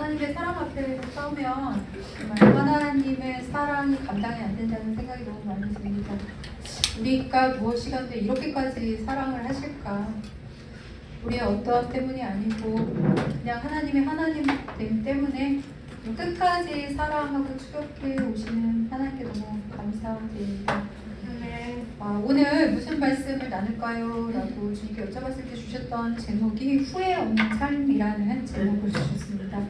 하나님의 사랑 앞에 서면 정말 하나님의 사랑이 감당이 안 된다는 생각이 너무 많이 듭니다. 우리가 무엇이가 이렇게까지 사랑을 하실까? 우리의 어떠함 때문이 아니고 그냥 하나님의 하나님됨 때문에 끝까지 사랑하고 추격해 오시는 하나님께 너무 감사드립니다. 오늘 무슨 말씀을 나눌까요? 라고 주님께 여쭤봤을 때 주셨던 제목이 후회 없는 삶이라는 제목을 주셨습니다.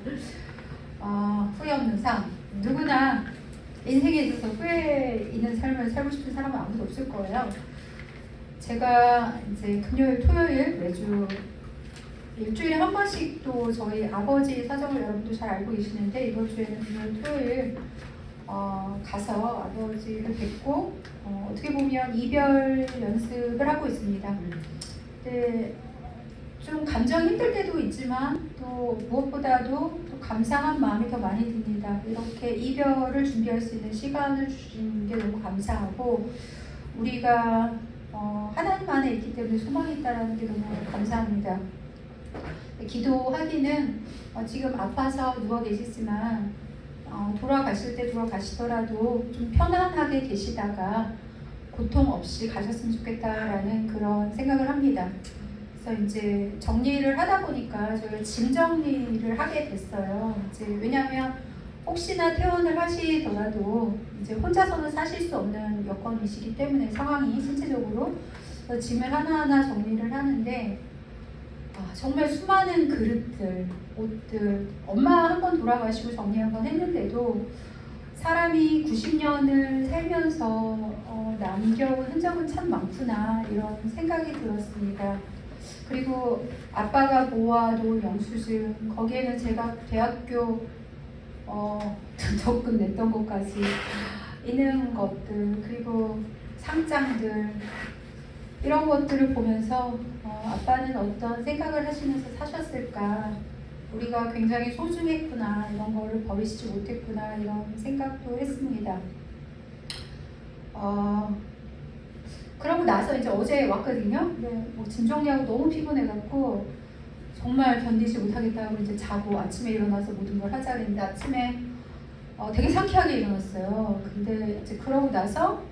후회 없는 삶. 누구나 인생에 있어서 후회 있는 삶을 살고 싶은 사람은 아무도 없을 거예요. 제가 이제 금요일, 토요일 매주 일주일에 한 번씩 또 저희 아버지 사정을 여러분도 잘 알고 계시는데 이번 주에는 금요일, 토요일 가서 아버지를 뵙고 어떻게 보면 이별 연습을 하고 있습니다. 근데 좀 감정 힘들 때도 있지만 또 무엇보다도 또 감사한 마음이 더 많이 듭니다. 이렇게 이별을 준비할 수 있는 시간을 주신 게 너무 감사하고 우리가 하나님 안에 있기 때문에 소망이 있다는 게 너무 감사합니다. 기도하기는 지금 아파서 누워 계시지만 돌아가실 때 돌아가시더라도 좀 편안하게 계시다가 고통 없이 가셨으면 좋겠다라는 그런 생각을 합니다. 그래서 이제 정리를 하다 보니까 저희가 짐 정리를 하게 됐어요. 이제 왜냐하면 혹시나 퇴원을 하시더라도 이제 혼자서는 사실 수 없는 여건이시기 때문에 상황이 신체적으로 짐을 하나하나 정리를 하는데 정말 수많은 그릇들, 옷들, 엄마 한 번 돌아가시고 정리 한 번 했는데도 사람이 90년을 살면서 남겨온 흔적은 참 많구나 이런 생각이 들었습니다. 그리고 아빠가 모아둔 영수증, 거기에는 제가 대학교 적금 냈던 것까지 있는 것들, 그리고 상장들 이런 것들을 보면서 아빠는 어떤 생각을 하시면서 사셨을까, 우리가 굉장히 소중했구나, 이런 거를 버리시지 못했구나 이런 생각도 했습니다. 그러고 나서 이제 어제 왔거든요. 근데 짐 정리하고 너무 피곤해갖고 정말 견디지 못하겠다고 이제 자고 아침에 일어나서 모든 걸 하자 그랬는데 아침에 되게 상쾌하게 일어났어요. 근데 이제 그러고 나서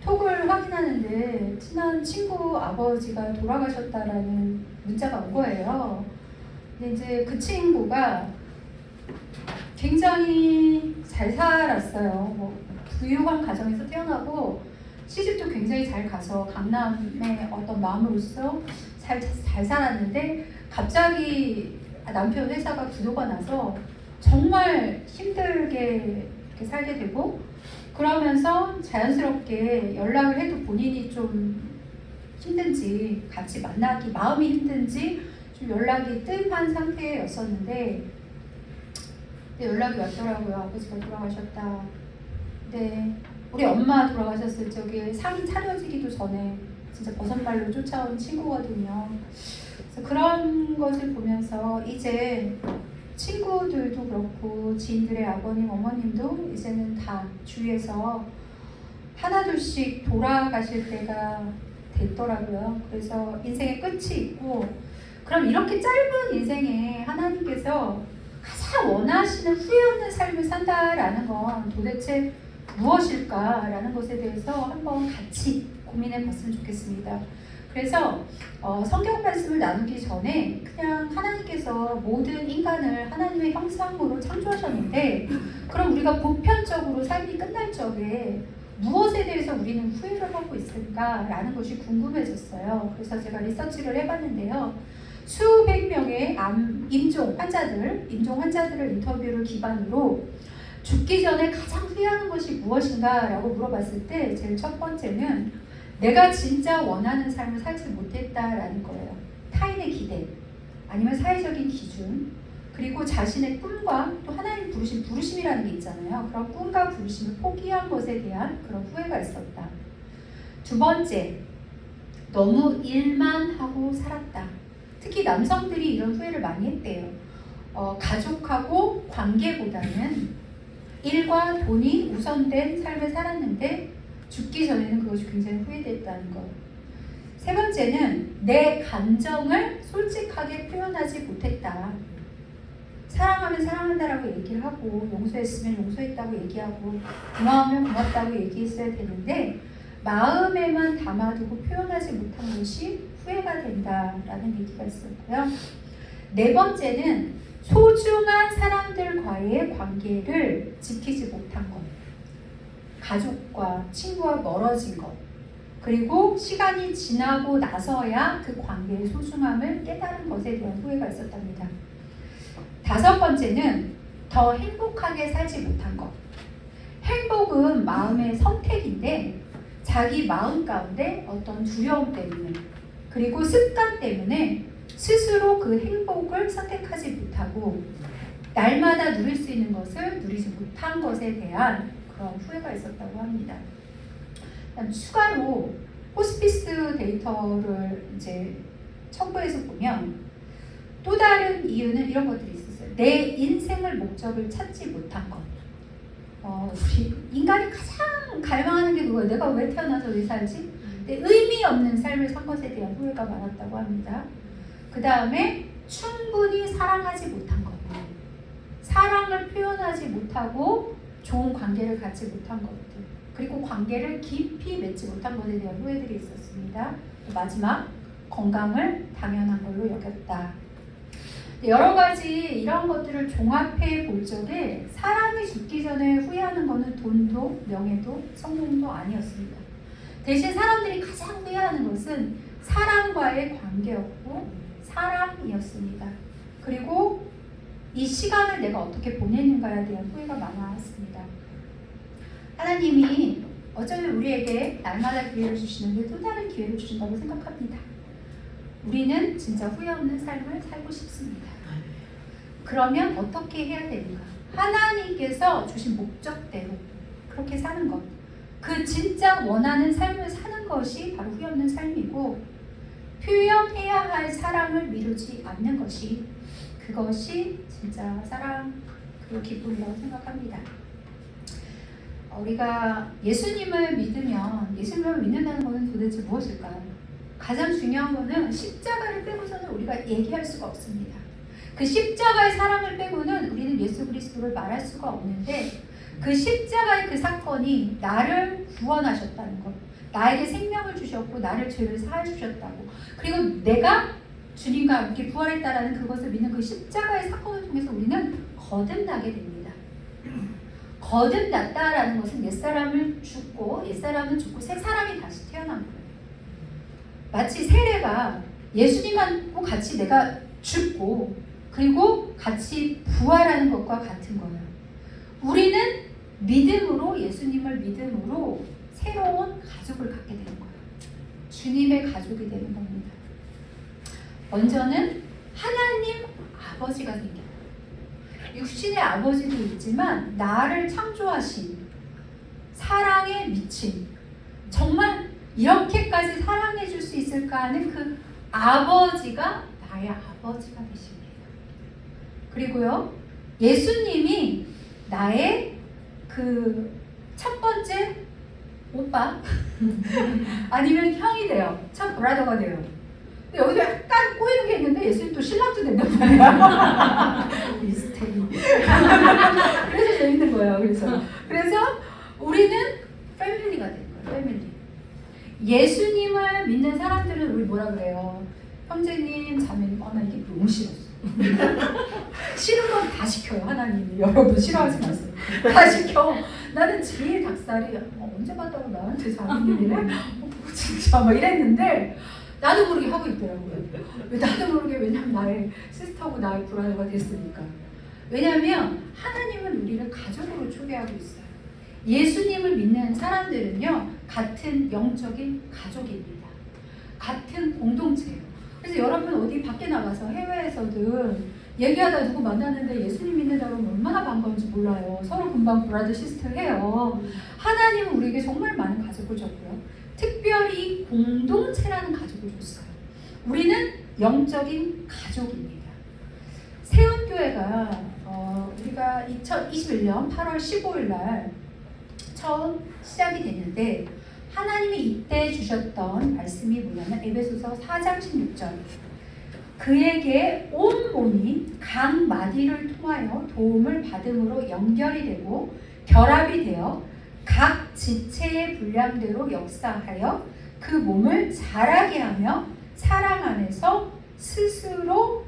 톡을 확인하는데 친한 친구 아버지가 돌아가셨다라는 문자가 온 거예요. 근데 이제 그 친구가 굉장히 잘 살았어요. 부유한 가정에서 태어나고 시집도 굉장히 잘 가서 강남의 어떤 마음으로서 잘 살았는데 갑자기 남편 회사가 부도가 나서 정말 힘들게 이렇게 살게 되고 그러면서 자연스럽게 연락을 해도 본인이 좀 힘든지 같이 만나기 마음이 힘든지 좀 연락이 뜸한 상태였었는데 연락이 왔더라고요. 아버지가 돌아가셨다. 네, 우리 엄마 돌아가셨을 적에 상이 차려지기도 전에 진짜 버선발로 쫓아온 친구거든요. 그래서 그런 것을 보면서 이제 친구들도 그렇고 지인들의 아버님, 어머님도 이제는 다 주위에서 하나둘씩 돌아가실 때가 됐더라고요. 그래서 인생의 끝이 있고 그럼 이렇게 짧은 인생에 하나님께서 가장 원하시는 후회 없는 삶을 산다라는 건 도대체 무엇일까라는 것에 대해서 한번 같이 고민해 봤으면 좋겠습니다. 그래서 성경 말씀을 나누기 전에 그냥 하나님께서 모든 인간을 하나님의 형상으로 창조하셨는데 그럼 우리가 보편적으로 삶이 끝날 적에 무엇에 대해서 우리는 후회를 하고 있을까라는 것이 궁금해졌어요. 그래서 제가 리서치를 해봤는데요. 수백 명의 임종 환자들을 인터뷰를 기반으로 죽기 전에 가장 후회하는 것이 무엇인가 라고 물어봤을 때 제일 첫 번째는 내가 진짜 원하는 삶을 살지 못했다라는 거예요. 타인의 기대, 아니면 사회적인 기준, 그리고 자신의 꿈과 또 하나님 부르심이라는 게 있잖아요. 그런 꿈과 부르심을 포기한 것에 대한 그런 후회가 있었다. 두 번째, 너무 일만 하고 살았다. 특히 남성들이 이런 후회를 많이 했대요. 가족하고 관계보다는 일과 돈이 우선된 삶을 살았는데 죽기 전에는 그것이 굉장히 후회됐다는 것. 세 번째는 내 감정을 솔직하게 표현하지 못했다. 사랑하면 사랑한다라고 얘기를 하고 용서했으면 용서했다고 얘기하고 고마우면 고맙다고 얘기했어야 되는데 마음에만 담아두고 표현하지 못한 것이 후회가 된다라는 얘기가 있었고요. 네 번째는 소중한 사람들과의 관계를 지키지 못한 것. 가족과 친구와 멀어진 것. 그리고 시간이 지나고 나서야 그 관계의 소중함을 깨달은 것에 대한 후회가 있었답니다. 다섯 번째는 더 행복하게 살지 못한 것. 행복은 마음의 선택인데 자기 마음 가운데 어떤 두려움 때문에 그리고 습관 때문에 스스로 그 행복을 선택하지 못하고 날마다 누릴 수 있는 것을 누리지 못한 것에 대한 그런 후회가 있었다고 합니다. 추가로 호스피스 데이터를 이제 첨부해서 보면 또 다른 이유는 이런 것들이 있었어요. 내 인생을 목적을 찾지 못한 것. 인간이 가장 갈망하는 게 그거예요. 내가 왜 태어나서 왜 살지? 의미 없는 삶을 산 것에 대한 후회가 많았다고 합니다. 그 다음에 충분히 사랑하지 못한 것. 사랑을 표현하지 못하고 좋은 관계를 갖지 못한 것들. 그리고 관계를 깊이 맺지 못한 것에 대한 후회들이 있었습니다. 마지막, 건강을 당연한 걸로 여겼다. 여러 가지 이런 것들을 종합해 볼 적에 사람이 죽기 전에 후회하는 것은 돈도 명예도 성공도 아니었습니다. 대신 사람들이 가장 후회하는 것은 사람과의 관계였고 사랑이었습니다. 그리고 이 시간을 내가 어떻게 보내는가에 대한 후회가 많았습니다. 하나님이 어쩌면 우리에게 날마다 기회를 주시는데 또 다른 기회를 주신다고 생각합니다. 우리는 진짜 후회 없는 삶을 살고 싶습니다. 그러면 어떻게 해야 되는가? 하나님께서 주신 목적대로 그렇게 사는 것. 그 진짜 원하는 삶을 사는 것이 바로 후회 없는 삶이고 표현해야 할 사랑을 미루지 않는 것이 그것이 진짜 사랑 그리고 기쁨이라고 생각합니다. 우리가 예수님을 믿으면 예수님을 믿는다는 것은 도대체 무엇일까요? 가장 중요한 것은 십자가를 빼고서는 우리가 얘기할 수가 없습니다. 그 십자가의 사랑을 빼고는 우리는 예수 그리스도를 말할 수가 없는데 그 십자가의 그 사건이 나를 구원하셨다는 것, 나에게 생명을 주셨고 나를 죄를 사해 주셨다고, 그리고 내가 주님과 함께 부활했다라는 그것을 믿는 그 십자가의 사건을 통해서 우리는 거듭나게 됩니다. 거듭났다라는 것은 옛사람은 죽고 새 사람이 다시 태어난 거예요. 마치 세례가 예수님하고 같이 내가 죽고 그리고 같이 부활하는 것과 같은 거예요. 우리는 믿음으로 예수님을 믿음으로 새로운 가족을 갖게 되는 거예요. 주님의 가족이 되는 겁니다. 먼저는 하나님 아버지가 생겨요. 육신의 아버지도 있지만 나를 창조하신 사랑에 미친 정말 이렇게까지 사랑해 줄 수 있을까 하는 그 아버지가 나의 아버지가 되십니다. 그리고요, 예수님이 나의 그 첫 번째 오빠 아니면 형이 돼요. 첫 브라더가 돼요. 근데 여기서 약간 꼬이는 게 있는데 예수님 또 신랑도 된단 말이야. 미스테리. 그래서 재밌는 거예요. 그래서 우리는 패밀리가 되는 거예요. 패밀리. 예수님을 믿는 사람들은 우리 뭐라 그래요? 형제님, 자매님. 나 이게 너무 싫었어. 싫은 건 다 시켜요. 하나님이. 여러분 싫어하지 마세요. 다 시켜. 나는 제일 닭살이 언제 봤다고 나한테 자매님이래? 진짜 막 이랬는데 나도 모르게 하고 있더라고요. 나도 모르게. 왜냐면 나의 시스터고 나의 브라더가 됐으니까. 왜냐하면 하나님은 우리를 가족으로 초대하고 있어요. 예수님을 믿는 사람들은요, 같은 영적인 가족입니다. 같은 공동체예요. 그래서 여러분 어디 밖에 나가서 해외에서든 얘기하다 누구 만나는데 예수님 믿는다고 하면 얼마나 반가운지 몰라요. 서로 금방 브라더 시스터 해요. 하나님은 우리에게 정말 많은 가족을 줬고요. 특별히 공동체라는 가족을 줬어요. 우리는 영적인 가족입니다. 세운교회가 우리가 2021년 8월 15일 날 처음 시작이 됐는데 하나님이 이때 주셨던 말씀이 뭐냐면 에베소서 4장 16절. 그에게 온 몸이 각 마디를 통하여 도움을 받음으로 연결이 되고 결합이 되어 각 지체의 분량대로 역사하여 그 몸을 자라게 하며 사랑 안에서 스스로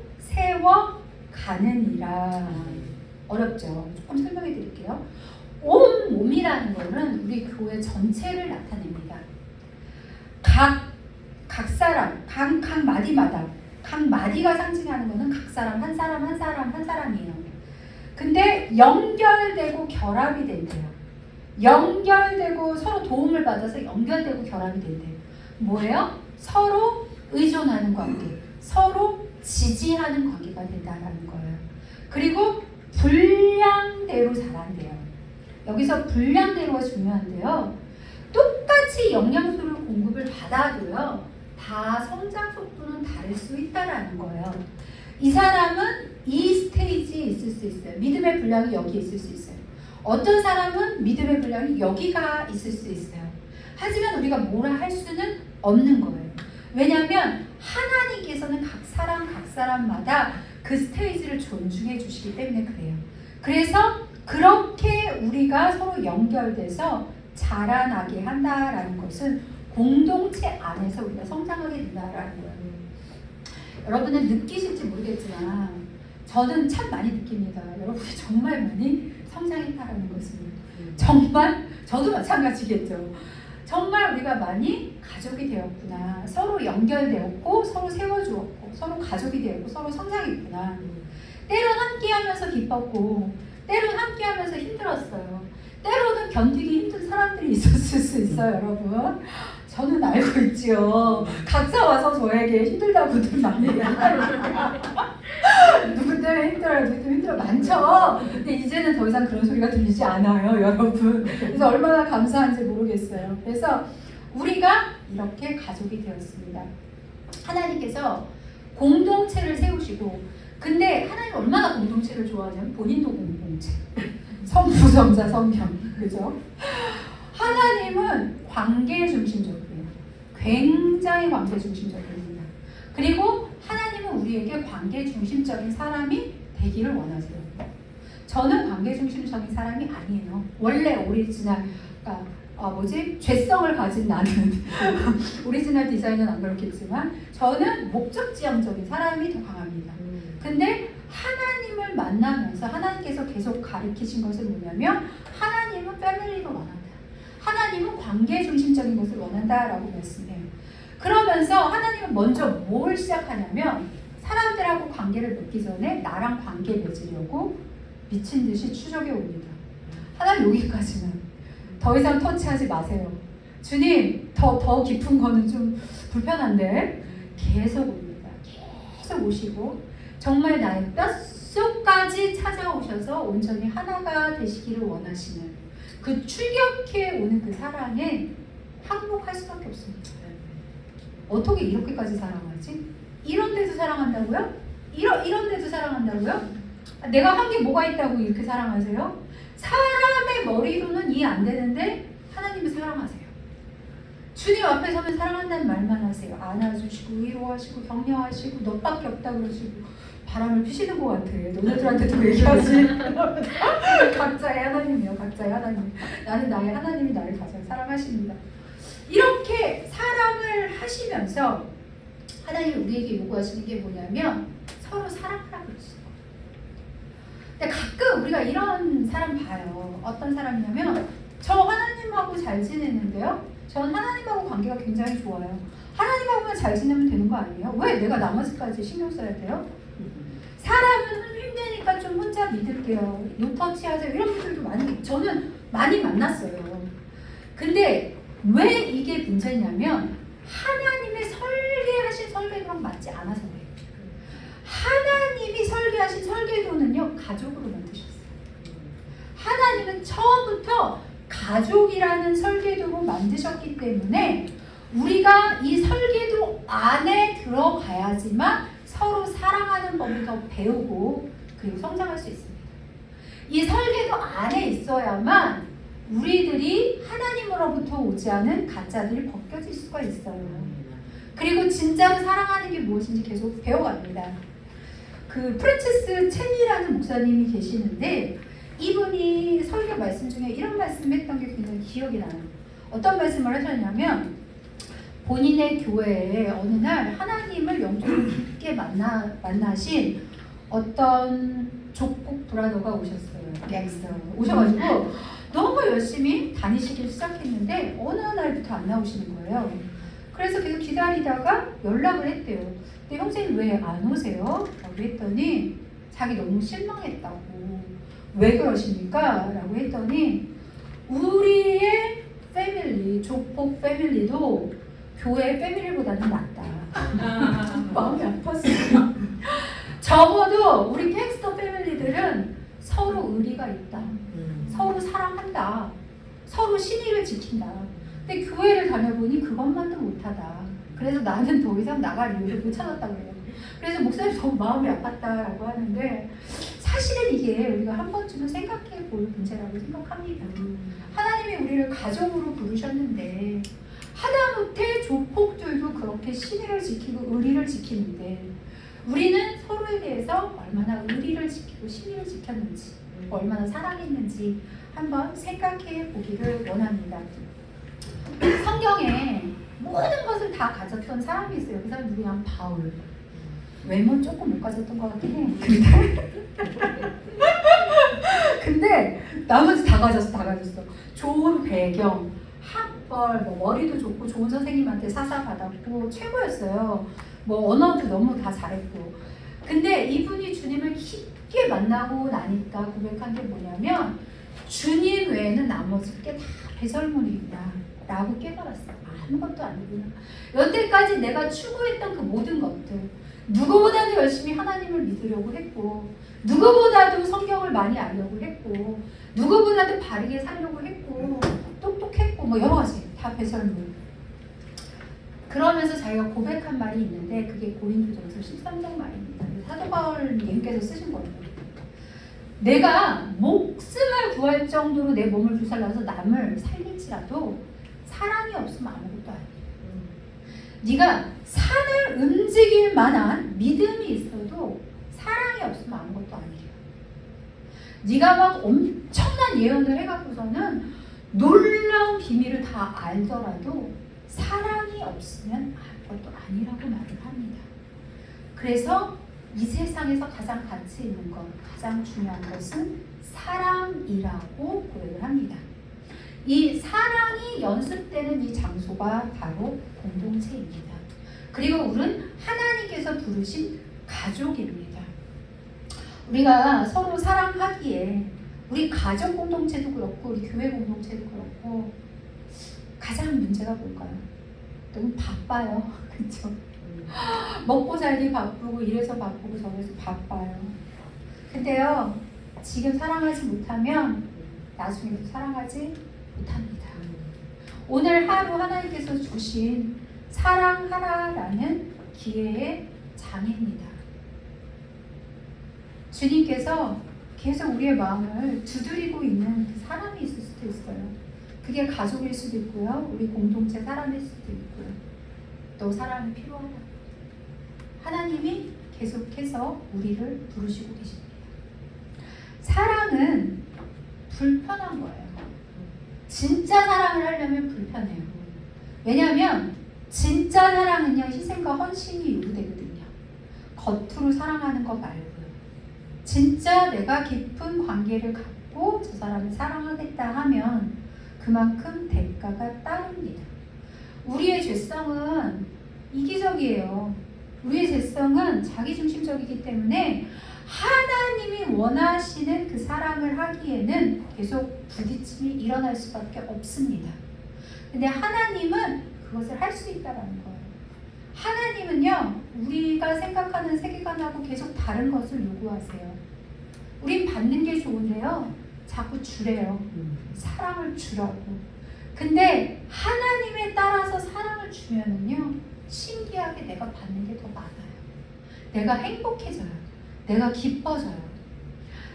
세워가느니라. 어렵죠? 조금 설명해 드릴게요. 온 몸이라는 것은 우리 교회 전체를 나타냅니다. 각 사람, 각 마디마다 각 마디가 상징하는 것은 각 사람 한 사람이에요. 근데 연결되고 결합이 된대요. 연결되고 서로 도움을 받아서 연결되고 결합이 된대요. 뭐예요? 서로 의존하는 관계, 서로 지지하는 관계가 된다는 거예요. 그리고 분량대로 자란대요. 여기서 분량대로가 중요한데요. 똑같이 영양소를 공급을 받아도요, 다 성장 속도는 다를 수 있다라는 거예요. 이 사람은 이 스테이지에 있을 수 있어요. 믿음의 분량이 여기 있을 수 있어요. 어떤 사람은 믿음의 분량이 여기가 있을 수 있어요. 하지만 우리가 뭐라 할 수는 없는 거예요. 왜냐하면 하나님께서는 각 사람마다 그 스테이지를 존중해 주시기 때문에 그래요. 그래서 그렇게 우리가 서로 연결돼서 자라나게 한다라는 것은 공동체 안에서 우리가 성장하게 된다라는 거예요. 여러분은 느끼실지 모르겠지만 저는 참 많이 느낍니다. 여러분이 정말 많이 성장했다라는 것을. 정말 저도 마찬가지겠죠. 정말 우리가 많이 가족이 되었구나. 서로 연결되었고 서로 세워주었고 서로 가족이 되었고 서로 성장했구나. 때론 함께하면서 기뻤고 때론 함께하면서 힘들었어요. 때로는 견디기 힘든 사람들이 있었을 수 있어요, 여러분. 저는 알고 있지요. 각자 와서 저에게 힘들다고들 많이 얘기하거든요. 누구 때문에 힘들어요, 누구 때문에 힘들어 많죠. 근데 이제는 더 이상 그런 소리가 들리지 않아요, 여러분. 그래서 얼마나 감사한지 모르겠어요. 그래서 우리가 이렇게 가족이 되었습니다. 하나님께서 공동체를 세우시고, 근데 하나님 얼마나 공동체를 좋아하냐면 본인도 공동체. 성부성자 성령, 그죠? 하나님은 관계 중심적이에요. 굉장히 관계 중심적입니다. 그리고 하나님은 우리에게 관계 중심적인 사람이 되기를 원하세요. 저는 관계 중심적인 사람이 아니에요. 원래 오리지널, 죄성을 가진 나는 오리지널 디자인은 안 그렇겠지만 저는 목적지향적인 사람이 더 강합니다. 근데 하나님을 만나면서 하나님께서 계속 가르치신 것은 뭐냐면 하나님은 패밀리를 원한다. 하나님은 관계 중심적인 것을 원한다라고 말씀해요. 그러면서 하나님은 먼저 뭘 시작하냐면 사람들하고 관계를 맺기 전에 나랑 관계 맺으려고 미친 듯이 추적해 옵니다. 하나님 여기까지는 더 이상 터치하지 마세요. 주님 더 깊은 거는 좀 불편한데 계속 옵니다. 계속 오시고 정말 나의 뼛속까지 찾아오셔서 온전히 하나가 되시기를 원하시는 그 출격해 오는 그 사랑에 항복할 수밖에 없습니다. 어떻게 이렇게까지 사랑하지? 이런 데도 사랑한다고요? 이런 데도 사랑한다고요? 내가 한 게 뭐가 있다고 이렇게 사랑하세요? 사람의 머리로는 이해 안 되는데 하나님을 사랑하세요. 주님 앞에 서면 사랑한다는 말만 하세요. 안아주시고 위로하시고 격려하시고 너밖에 없다 그러시고 바람을 피시는 것 같아요. 너네들한테도 얘기하지. 각자의 하나님이요. 각자의 하나님. 나는 나의 하나님이 나를 가장 사랑하십니다. 이렇게 사랑을 하시면서 하나님이 우리에게 요구하시는 게 뭐냐면 서로 사랑하라고 그러시는 거예요. 근데 가끔 우리가 이런 사람 봐요. 어떤 사람이냐면 저 하나님하고 잘 지내는데요. 전 하나님하고 관계가 굉장히 좋아요. 하나님하고만 잘 지내면 되는 거 아니에요? 왜 내가 나머지까지 신경 써야 돼요? 사람은 힘드니까 좀 혼자 믿을게요. 노터치 하세요. 이런 분들도 저는 많이 만났어요. 근데 왜 이게 문제냐면 하나님의 설계하신 설계도랑 맞지 않아서 그래요. 하나님이 설계하신 설계도는요, 가족으로 만드셨어요. 하나님은 처음부터 가족이라는 설계도로 만드셨기 때문에 우리가 이 설계도 안에 들어가야지만 서로 사랑하는 법을 더 배우고 그리고 성장할 수 있습니다. 이 설계도 안에 있어야만 우리들이 하나님으로부터 오지 않은 가짜들이 벗겨질 수가 있어요. 그리고 진짜로 사랑하는 게 뭐예요? 무엇인지 계속 배워갑니다. 그 프란치스 첸이라는 목사님이 계시는데 이분이 설교 말씀 중에 이런 말씀을 했던 게 굉장히 기억이 나요. 어떤 말씀을 하셨냐면 본인의 교회에 어느 날 하나님을 영적으로 깊게 만나신 어떤 족복 브라더가 오셨어요. 갱스터 오셔가지고 너무 열심히 다니시길 시작했는데 어느 날부터 안 나오시는 거예요. 그래서 계속 기다리다가 연락을 했대요. 근데 형제님 왜 안 오세요? 라고 했더니 자기 너무 실망했다고. 왜 그러십니까? 라고 했더니 우리의 패밀리, 족복 패밀리도 교회 패밀리보다는 낫다. 마음이 아팠어요. 적어도 우리 갱스터 패밀리들은 서로 의리가 있다. 서로 사랑한다. 서로 신의를 지킨다. 근데 교회를 다녀보니 그것만도 못하다. 그래서 나는 더 이상 나갈 이유를 못 찾았다고 해요. 그래서 목사님 너무 마음이 아팠다라고 하는데 사실은 이게 우리가 한 번쯤은 생각해 볼 문제라고 생각합니다. 하나님이 우리를 가정으로 부르셨는데 하다못해 조폭들도 그렇게 신의를 지키고 의리를 지키는데 우리는 서로에 대해서 얼마나 의리를 지키고 신의를 지켰는지 얼마나 사랑했는지 한번 생각해 보기를 원합니다. 성경에 모든 것을 다 가졌던 사람이 있어요. 그 사람 누구냐면 바울. 외모는 조금 못 가졌던 것 같긴 해. 근데 나머지 다 가졌어. 좋은 배경, 학벌, 머리도 좋고 좋은 선생님한테 사사받았고 최고였어요. 언어도 너무 다 잘했고. 근데 이분이 주님을 깊게 만나고 나니까 고백한 게 뭐냐면 주님 외에는 나머지 게 다 배설물이다 라고 깨달았어요. 아무것도 아니구나. 여태까지 내가 추구했던 그 모든 것들 누구보다도 열심히 하나님을 믿으려고 했고 누구보다도 성경을 많이 알려고 했고 누구보다도 바르게 살려고 했고 똑똑했고 여러 가지 다 배설물. 그러면서 자기가 고백한 말이 있는데 그게 고린도전서 13장 말입니다. 사도 바울님께서 쓰신 거예요. 내가 목숨을 구할 정도로 내 몸을 불살라서 남을 살릴지라도 사랑이 없으면 아무것도 아니에요. 네가 산을 움직일 만한 믿음이 있어도 사랑이 없으면 아무것도 아니에요. 네가 막 엄청난 예언을 해갖고서는 놀라운 비밀을 다 알더라도 사랑이 없으면 아무것도 아니라고 말을 합니다. 그래서 이 세상에서 가장 가치 있는 것, 가장 중요한 것은 사랑이라고 고백을 합니다. 이 사랑이 연습되는 이 장소가 바로 공동체입니다. 그리고 우리는 하나님께서 부르신 가족입니다. 우리가 서로 사랑하기에 우리 가족 공동체도 그렇고 우리 교회 공동체도 그렇고 가장 문제가 뭘까요? 너무 바빠요. 그렇죠? 먹고 살기 바쁘고 이래서 바쁘고 저래서 바빠요. 근데요 지금 사랑하지 못하면 나중에도 사랑하지 못합니다. 오늘 하루 하나님께서 주신 사랑하라라는 기회의 장입니다. 주님께서 계속 우리의 마음을 두드리고 있는 그 사람이 있을 수도 있어요. 그게 가족일 수도 있고요. 우리 공동체 사람일 수도 있고요. 너 사랑이 필요하다. 하나님이 계속해서 우리를 부르시고 계십니다. 사랑은 불편한 거예요. 진짜 사랑을 하려면 불편해요. 왜냐하면 진짜 사랑은요 희생과 헌신이 요구되거든요. 겉으로 사랑하는 거 말고요. 진짜 내가 깊은 관계를 갖고 저 사람을 사랑하겠다 하면 그만큼 대가가 따릅니다. 우리의 죄성은 이기적이에요. 우리의 죄성은 자기중심적이기 때문에 하나님이 원하시는 그 사랑을 하기에는 계속 부딪힘이 일어날 수밖에 없습니다. 근데 하나님은 그것을 할 수 있다는 거예요. 하나님은요 우리가 생각하는 세계관하고 계속 다른 것을 요구하세요. 우린 받는 게 좋은데요 자꾸 주래요. 사랑을 주라고. 근데 하나님에 따라서 사랑을 주면은요 신기하게 내가 받는 게 더 많아요. 내가 행복해져요. 내가 기뻐져요.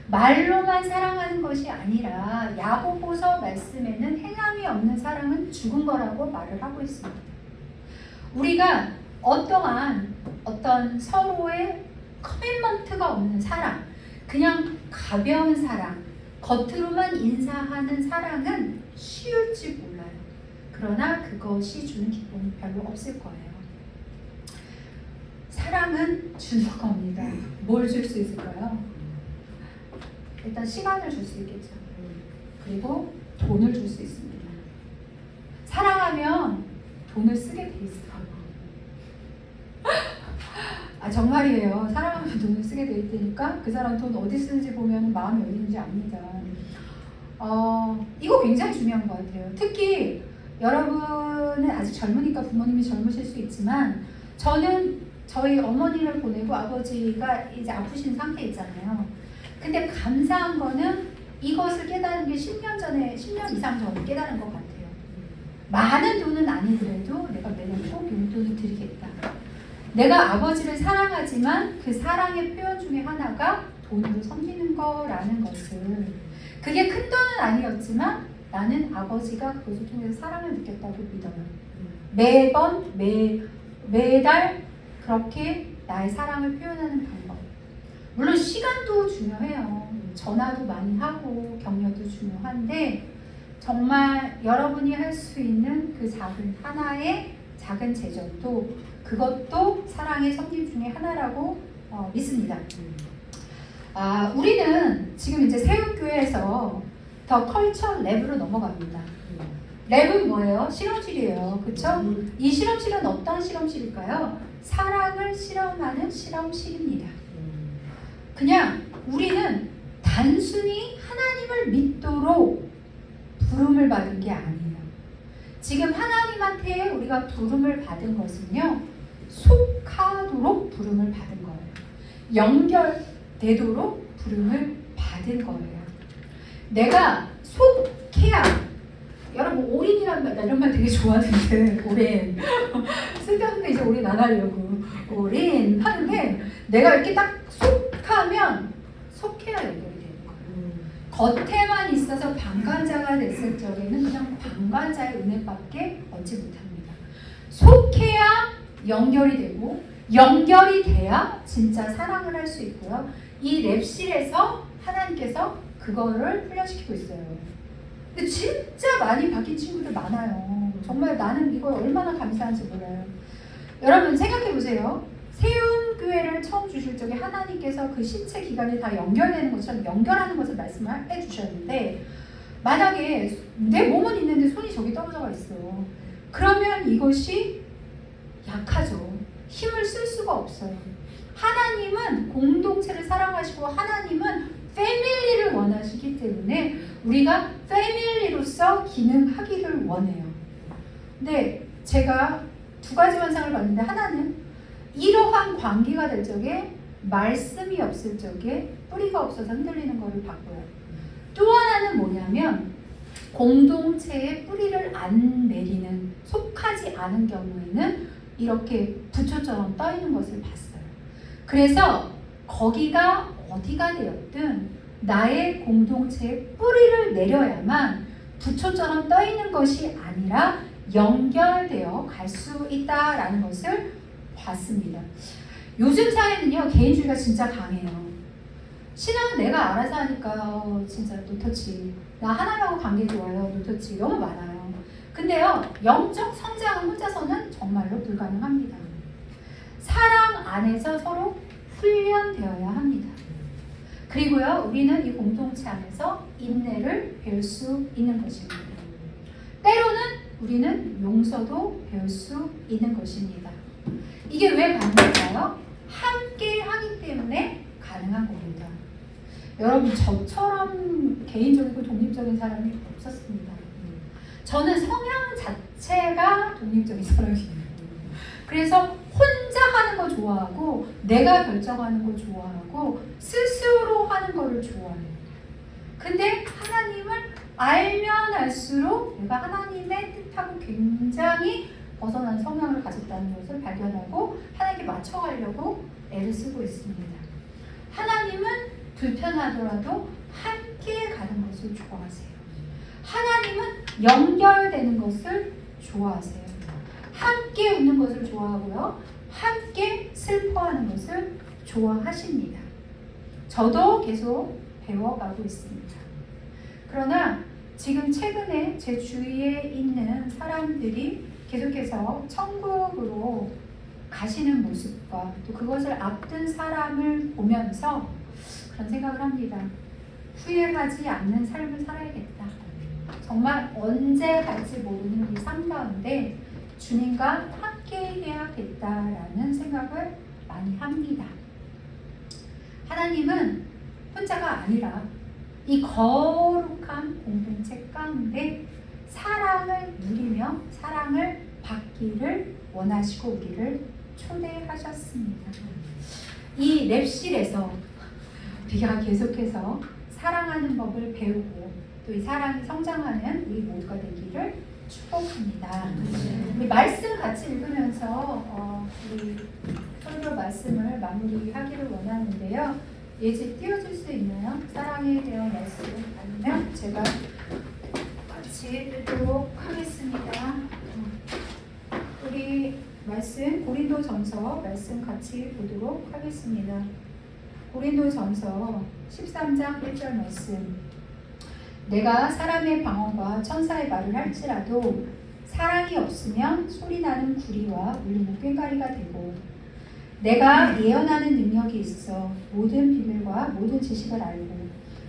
말로만 사랑하는 것이 아니라 야고보서 말씀에는 행함이 없는 사랑은 죽은 거라고 말을 하고 있습니다. 우리가 어떠한 어떤 어떤 서로의 커미트먼트가 없는 사랑, 그냥 가벼운 사랑, 겉으로만 인사하는 사랑은 쉬울지 몰라요. 그러나 그것이 주는 기쁨이 별로 없을 거예요. 사랑은 주는 겁니다. 뭘 줄 수 있을까요? 일단 시간을 줄 수 있겠죠. 그리고 돈을 줄 수 있습니다. 사랑하면 돈을 쓰게 돼 있어요. 정말이에요. 사랑하면 돈을 쓰게 돼 있으니까 그 사람 돈 어디 쓰는지 보면 마음이 어디인지 압니다. 이거 굉장히 중요한 것 같아요. 특히 여러분은 아직 젊으니까 부모님이 젊으실 수 있지만 저는 저희 어머니를 보내고 아버지가 이제 아프신 상태 있잖아요. 근데 감사한 거는 이것을 깨달은 게 10년 이상 전에 깨달은 것 같아요. 많은 돈은 아니더라도 내가 매년 꼭 용돈을 드리겠다. 내가 아버지를 사랑하지만 그 사랑의 표현 중에 하나가 돈으로 섬기는 거라는 것을, 그게 큰 돈은 아니었지만 나는 아버지가 그것을 통해서 사랑을 느꼈다고 믿어요. 매번 매달 그렇게 나의 사랑을 표현하는 방법. 물론 시간도 중요해요. 전화도 많이 하고 격려도 중요한데 정말 여러분이 할 수 있는 그 작은 하나의 작은 제전도, 그것도 사랑의 섭리 중에 하나라고 믿습니다. 우리는 지금 이제 세운교회에서 더 컬처 랩으로 넘어갑니다. 랩은 뭐예요? 실험실이에요. 그쵸? 이 실험실은 어떤 실험실일까요? 사랑을 실험하는 실험실입니다. 그냥 우리는 단순히 하나님을 믿도록 부름을 받은 게 아니에요. 지금 하나님한테 우리가 부름을 받은 것은요, 속하도록 부름을 받은 거예요. 연결되도록 부름을 받은 거예요. 내가 속해야, 여러분 올인이라는 말, 나 이런 말 되게 좋아하는데, 올인. 쓸데없는데 이제 올인 안 하려고. 올인 하는데, 내가 이렇게 딱 속하면, 속해야 연결이 되는 거예요. 겉에만 있어서 방관자가 됐을 적에는 그냥 방관자의 은혜밖에 얻지 못합니다. 속해야 연결이 되고, 연결이 돼야 진짜 사랑을 할 수 있고요. 이 랩실에서 하나님께서 그거를 훈련시키고 있어요. 근데 진짜 많이 바뀐 친구들 많아요. 정말 나는 이거 얼마나 감사한지 몰라요. 여러분 생각해 보세요. 세운교회를 처음 주실 적에 하나님께서 그 신체 기관이 다 연결되는 것처럼 연결하는 것을 말씀을 해주셨는데, 만약에 내 몸은 있는데 손이 저기 떨어져가 있어. 그러면 이것이 약하죠. 힘을 쓸 수가 없어요. 하나님은 공동체를 사랑하시고 하나님은 패밀리를 원하시기 때문에 우리가 패밀리로서 기능하기를 원해요. 근데 제가 두 가지 현상을 봤는데, 하나는 이러한 관계가 될 적에 말씀이 없을 적에 뿌리가 없어서 흔들리는 것을 봤고요. 또 하나는 뭐냐면 공동체에 뿌리를 안 내리는, 속하지 않은 경우에는 이렇게 부초처럼 떠 있는 것을 봤어요. 그래서 거기가 어디가 되었든 나의 공동체에 뿌리를 내려야만 부초처럼 떠 있는 것이 아니라 연결되어 갈 수 있다라는 것을 봤습니다. 요즘 사회는요, 개인주의가 진짜 강해요. 신앙은 내가 알아서 하니까 진짜 노터치, 나 하나님하고 관계 좋아요, 노터치 너무 많아요. 근데요, 영적 성장은 혼자서는 정말로 불가능합니다. 사랑 안에서 서로 훈련되어야 합니다. 그리고요, 우리는 이 공동체 안에서 인내를 배울 수 있는 것입니다. 때로는 우리는 용서도 배울 수 있는 것입니다. 이게 왜 가능할까요? 함께 하기 때문에 가능한 겁니다. 여러분, 저처럼 개인적이고 독립적인 사람이 없었습니다. 저는 성향 자체가 독립적인 사람이에요. 그래서 혼자 하는 거 좋아하고, 내가 결정하는 거 좋아하고, 스스로 하는 거를 좋아해요. 근데 하나님을 알면 알수록 내가 하나님의 뜻하고 굉장히 벗어난 성향을 가졌다는 것을 발견하고 하나님께 맞춰가려고 애를 쓰고 있습니다. 하나님은 불편하더라도 함께 가는 것을 좋아하세요. 하나님은 연결되는 것을 좋아하세요. 함께 웃는 것을 좋아하고요. 함께 슬퍼하는 것을 좋아하십니다. 저도 계속 배워가고 있습니다. 그러나 지금 최근에 제 주위에 있는 사람들이 계속해서 천국으로 가시는 모습과 또 그것을 앞둔 사람을 보면서 그런 생각을 합니다. 후회하지 않는 삶을 살아야겠다. 정말 언제 갈지 모르는 우리 삶 가운데 주님과 함께 해야겠다라는 생각을 많이 합니다. 하나님은 혼자가 아니라 이 거룩한 공동체 가운데 사랑을 누리며 사랑을 받기를 원하시고 우리를 초대하셨습니다. 이 랩실에서 우리가 계속해서 사랑하는 법을 배우고 또 이 사랑이 성장하는 우리 모두가 되기를 축복합니다. 우리 말씀 같이 읽으면서 우리 설교 말씀을 마무리하기를 원하는데요. 예지 띄워줄 수 있나요? 사랑에 대한 말씀 아니면 제가 같이 읽도록 하겠습니다. 우리 말씀 고린도전서 말씀 같이 보도록 하겠습니다. 고린도전서 13장 1절 말씀. 내가 사람의 방언과 천사의 말을 할지라도 사랑이 없으면 소리나는 구리와 울리는 꽹과리가 되고 내가 예언하는 능력이 있어 모든 비밀과 모든 지식을 알고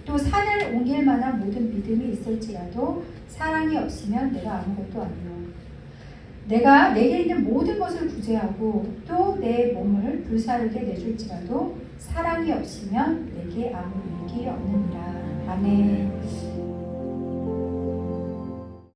또 산을 옮길 만한 모든 믿음이 있을지라도 사랑이 없으면 내가 아무것도 아니요 내가 내게 있는 모든 것을 구제하고 또 내 몸을 불사르게 내줄지라도 사랑이 없으면 내게 아무 유익이 없느니라. 아멘.